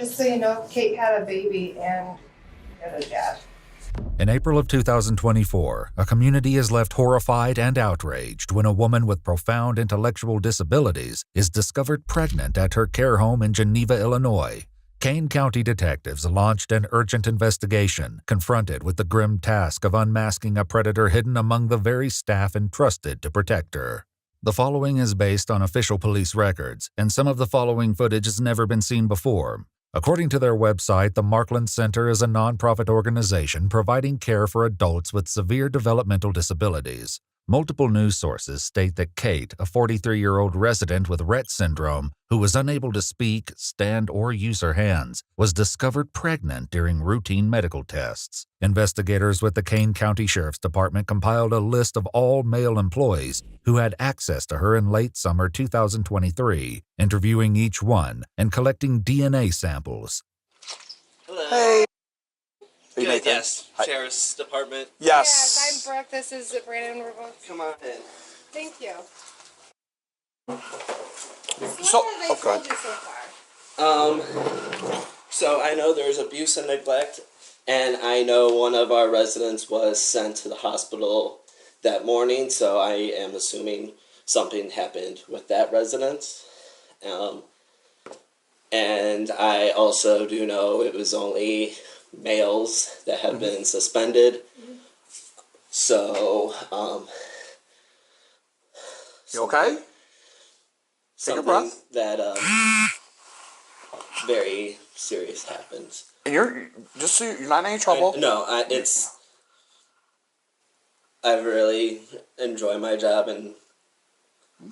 Just so you know, Kate had a baby and had a dad. In April of 2024, a community is left horrified and outraged when a woman with profound intellectual disabilities is discovered pregnant at her care home in Geneva, Illinois. Kane County detectives launched an urgent investigation, confronted with the grim task of unmasking a predator hidden among the very staff entrusted to protect her. The following is based on official police records, and some of the following footage has never been seen before. According to their website, the Marklund Center is a nonprofit organization providing care for adults with severe developmental disabilities. Multiple news sources state that Kate, a 43-year-old resident with Rett syndrome, who was unable to speak, stand, or use her hands, was discovered pregnant during routine medical tests. Investigators with the Kane County Sheriff's Department compiled a list of all male employees who had access to her in late summer 2023, interviewing each one and collecting DNA samples. Hello. Hey. Good, yes. Hi. Sheriff's Department. Yes. Yes, I'm Brooke. This is Brandon. We're both. Come on in. Thank you. So, What have they okay. told you so far? So I know there's abuse and neglect, and I know one of our residents was sent to the hospital that morning, so I am assuming something happened with that resident. And I also do know it was only males that have been suspended. So, You okay? Take a breath. that very serious happens. And you're just so you're not in any trouble. I really enjoy my job, and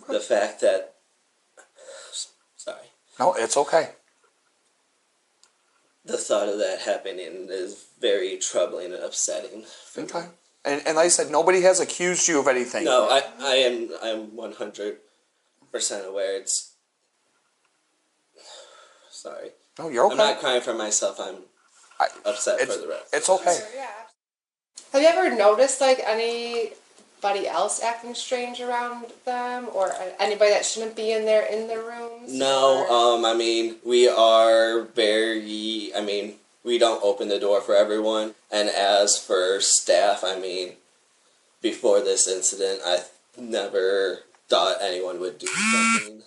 the fact that, sorry. No, it's okay. The thought of that happening is very troubling and upsetting. Okay. And like I said, nobody has accused you of anything. No, I'm 100% aware. It's, sorry. No, you're okay. I'm not crying for myself. I'm upset for the rest. It's okay. Sure, yeah. Have you ever noticed like anybody else acting strange around them, or anybody that shouldn't be in their rooms? No, or? I mean, we are we don't open the door for everyone. And as for staff, I mean, before this incident, I never thought anyone would do something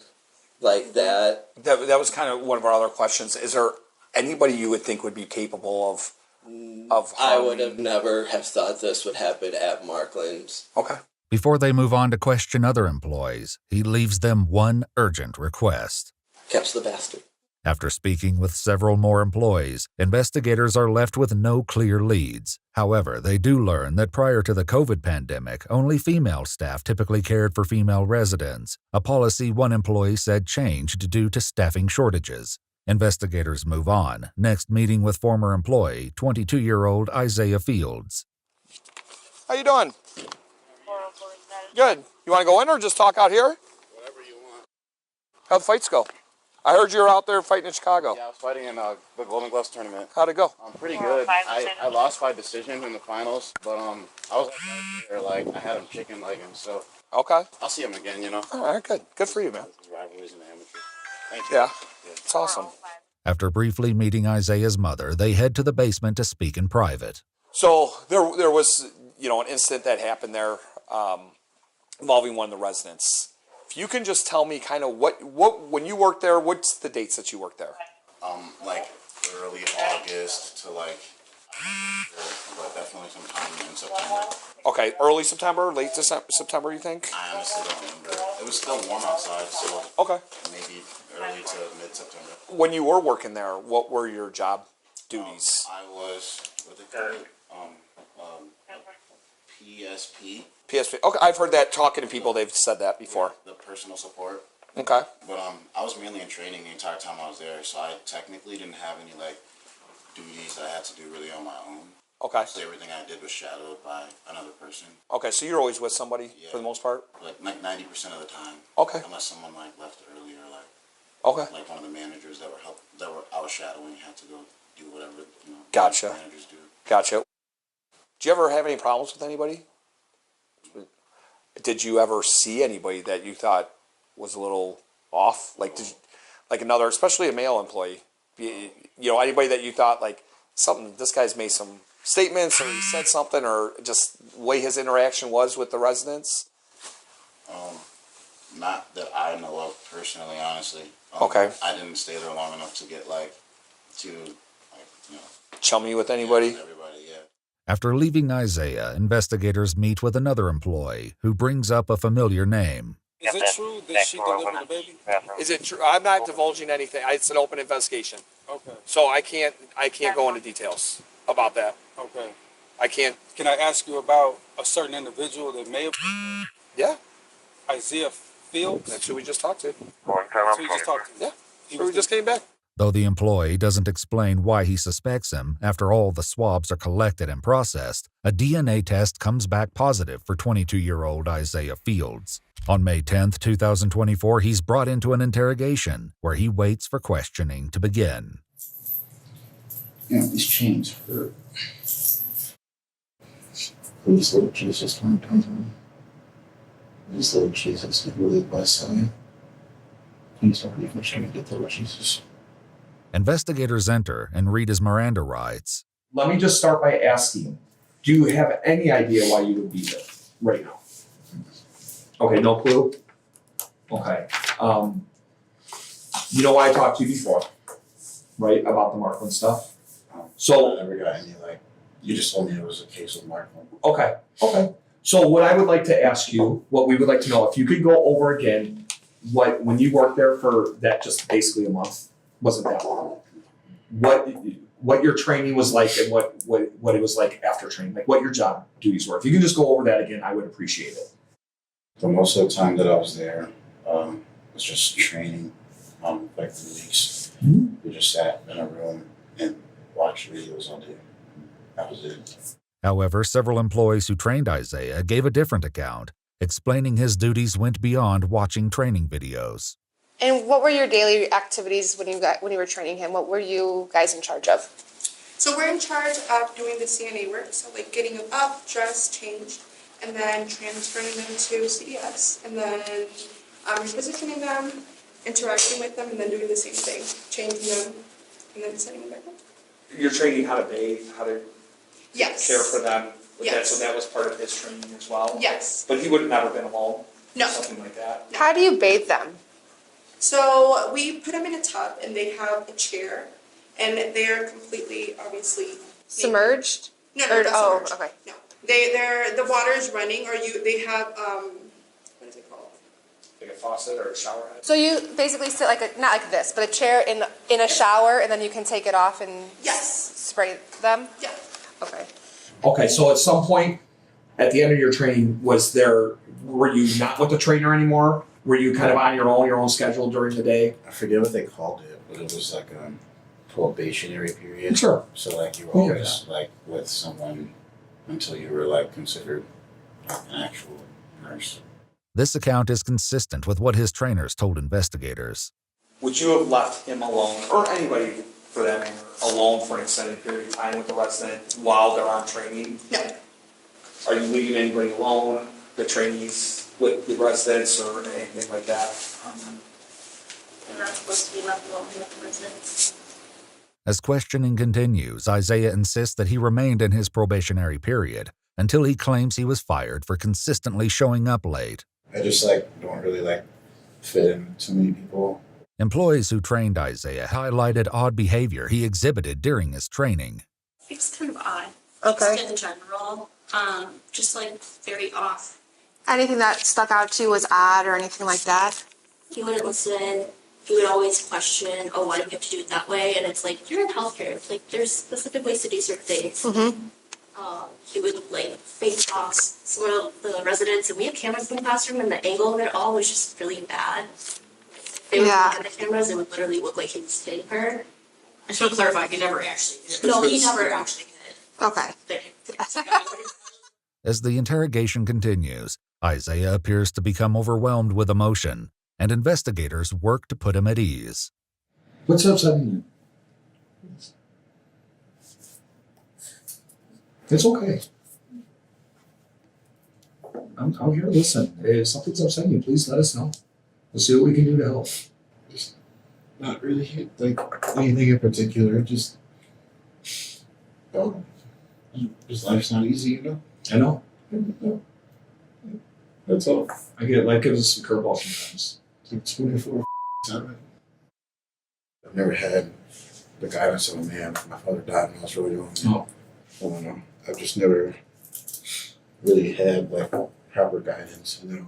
like that. That was kind of one of our other questions. Is there anybody you would think would be capable of I would have never have thought this would happen at Marklund's. Okay. Before they move on to question other employees, he leaves them one urgent request. Catch the bastard. After speaking with several more employees, investigators are left with no clear leads. However, they do learn that prior to the COVID pandemic, only female staff typically cared for female residents, a policy one employee said changed due to staffing shortages. Investigators move on, next meeting with former employee, 22-year-old Isaiah Fields. How you doing? Good. You want to go in or just talk out here? Whatever you want. How'd the fights go? I heard you were out there fighting in Chicago. Yeah, I was fighting in the Golden Gloves tournament. How'd it go? Pretty good. I lost by decision in the finals, but I was right there, I had him chicken legging, so Okay. I'll see him again, you know. All right, good. Good for you, man. Rivalries in the amateur. Thank you. Yeah, it's awesome. After briefly meeting Isaiah's mother, they head to the basement to speak in private. So there was, an incident that happened there involving one of the residents. If you can just tell me kind of what when you worked there, what's the dates that you worked there? Like early August to but definitely sometime in September. Okay, early September, late September, you think? I honestly don't remember. It was still warm outside, so Okay. maybe early to mid-September. When you were working there, what were your job duties? I was, what they call it, PSP. PSP. Okay, I've heard that talking to people. They've said that before. The personal support. Okay. But I was mainly in training the entire time I was there, so I technically didn't have any duties I had to do really on my own. Okay. So everything I did was shadowed by another person. Okay, so you're always with somebody for the most part? Like 90% of the time. Okay. Unless someone left early or okay. One of the managers I was shadowing had to go do whatever Gotcha. managers do. Gotcha. Did you ever have any problems with anybody? Did you ever see anybody that you thought was a little off? Especially a male employee? You know, anybody that you thought like something, this guy's made some statements or he said something, or just the way his interaction was with the residents? Not that I know of personally, honestly. Okay. I didn't stay there long enough to get Chummy with anybody? Everybody, yeah. After leaving Isaiah, investigators meet with another employee who brings up a familiar name. Is it true that she delivered the baby? Is it true? I'm not divulging anything. It's an open investigation. Okay. So I can't go into details about that. Okay. I can't. Can I ask you about a certain individual that may have Yeah, Isaiah Fields? that's who we just talked to. That's who you just talked to. Yeah, we just came back. Though the employee doesn't explain why he suspects him after all the swabs are collected and processed, a DNA test comes back positive for 22-year-old Isaiah Fields. On May 10th, 2024, he's brought into an interrogation where he waits for questioning to begin. You know, these chains hurt. Please, Lord Jesus, don't come to me. Please, Lord Jesus, never leave my side. Please don't leave me trying to get there, Lord Jesus. Investigators enter and read his Miranda rights. Let me just start by asking, do you have any idea why you would be there right now? Okay, no clue? Okay. You know why I talked to you before, right, about the Marklund stuff? So, I never got any, you just told me it was a case of Marklund. okay. So what I would like to ask you, what we would like to know, if you could go over again, when you worked there for that just basically a month, wasn't that long, what your training was like and what it was like after training, like what your job duties were. If you can just go over that again, I would appreciate it. The most of the time that I was there was just training, like the weeks. We just sat in a room and watched videos all day. That was it. However, several employees who trained Isaiah gave a different account, explaining his duties went beyond watching training videos. And what were your daily activities when you were training him? What were you guys in charge of? So we're in charge of doing the CNA work, so like getting them up, dressed, changed, and then transferring them to CDS, and then repositioning them, interacting with them, and then doing the same thing, changing them, and then sending them back home. You're training how to bathe, how to Yes. care for them. With that, Yes. so that was part of his training as well. Yes. But he would have never been alone. No. Something like that. How do you bathe them? So we put them in a tub, and they have a chair, and they're completely, obviously, Submerged? No, Or- not oh, submerged. okay. No, the water is running, or they have what is it called? Like a faucet or a shower head. So you basically sit not like this, but a chair in a shower, and then you can take it off and Yes. spray them? Yeah. Okay. Okay, so at some point at the end of your training, were you not with the trainer anymore? Were you kind of on your own schedule during the day? I forget what they called it, but it was like a probationary period. Sure. So you were Yeah. always with someone until you were considered an actual nurse. This account is consistent with what his trainers told investigators. Would you have left him alone, or anybody for that matter, alone for an extended period of time with the resident while they're on training? No. Are you leaving anybody alone, the trainees, with the residents or anything like that? They're not supposed to be left alone with the residents. As questioning continues, Isaiah insists that he remained in his probationary period until he claims he was fired for consistently showing up late. I just don't really fit in too many people. Employees who trained Isaiah highlighted odd behavior he exhibited during his training. It's kind of odd. Okay. Just in general, just very off. Anything that stuck out to you was odd or anything like that? He wouldn't listen. He would always question, oh, why do we have to do it that way? And it's you're in healthcare. It's there's specific ways to do certain things. Mm-hmm. He would face toss some of the residents, and we have cameras in the classroom, and the angle of it all was just really bad. They would look at the cameras, it would literally look like he was hitting her. I just want to clarify, he never actually did. No, he never actually did. Okay. As the interrogation continues, Isaiah appears to become overwhelmed with emotion, and investigators work to put him at ease. What's upsetting you? It's okay. I'm here to listen. If something's upsetting you, please let us know. We'll see what we can do to help. Not really like anything in particular. Just, oh, just life's not easy, you know. I know. That's all. I get life gives us some curveballs sometimes. It's like 24/7. I've never had the guidance of a man. My father died when I was really young. Oh. I don't know. I've just never really had like proper guidance, you know.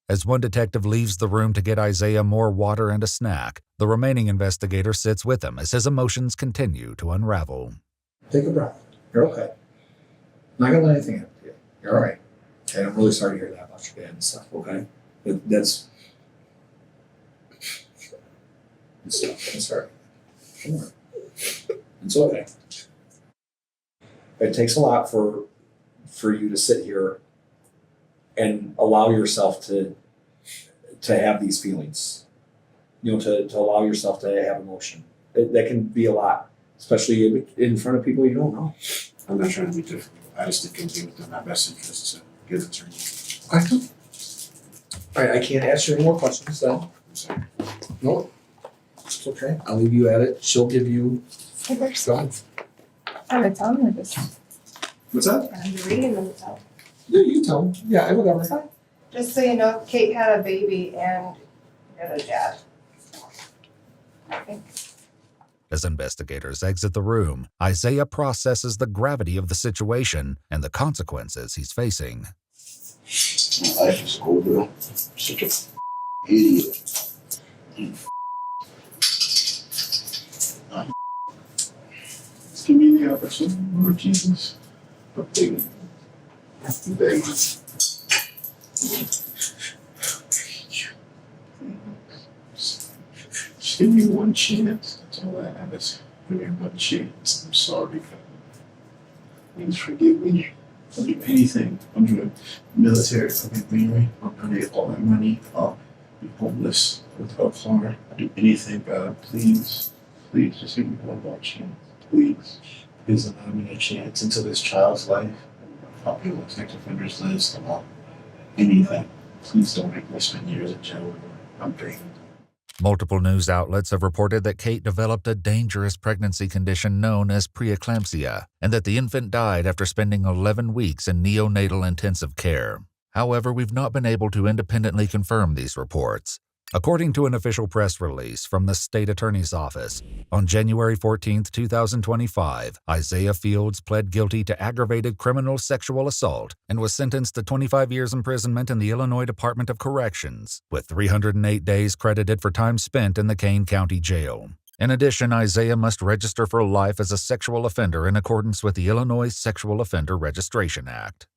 As one detective leaves the room to get Isaiah more water and a snack, the remaining investigator sits with him as his emotions continue to unravel. Take a breath. You're okay. Not gonna let anything happen to you. You're all right. And I'm really sorry to hear that about your dad and stuff, okay? That's it's all right. Don't worry. It's okay. It takes a lot for you to sit here and allow yourself to have these feelings. You know, to allow yourself to have emotion. That can be a lot, especially in front of people you don't know. I'm not trying to be difficult. I just think it's within my best interest to give it to you. Okay. All right, I can't ask you any more questions then. I'm sorry. No, it's okay. I'll leave you at it. She'll give you. Hey, there's Go ahead. I'm gonna tell him this. What's that? I'm reading them to tell. Yeah, you tell him. Yeah, whatever. Just so you know, Kate had a baby and you're the dad. I think. As investigators exit the room, Isaiah processes the gravity of the situation and the consequences he's facing. My life is over. Such a idiot. Just give me the opportunity, Lord Jesus. I'm begging. I'm begging. Just give me one chance. That's all I have is give me one chance. I'm sorry. Please forgive me. I'll do anything. I'll do the military. I'll get married. I'll donate all my money. I'll be homeless without a car. I'll do anything, God. Please. Please just give me one more chance. Please. Please allow me a chance into this child's life. I'll be on the sex offenders list. I'll anything. Please don't make me spend years in jail. I'm begging. Multiple news outlets have reported that Kate developed a dangerous pregnancy condition known as preeclampsia, and that the infant died after spending 11 weeks in neonatal intensive care. However, we've not been able to independently confirm these reports. According to an official press release from the state attorney's office, on January 14, 2025, Isaiah Fields pled guilty to aggravated criminal sexual assault and was sentenced to 25 years imprisonment in the Illinois Department of Corrections, with 308 days credited for time spent in the Kane County Jail. In addition, Isaiah must register for life as a sexual offender in accordance with the Illinois Sexual Offender Registration Act.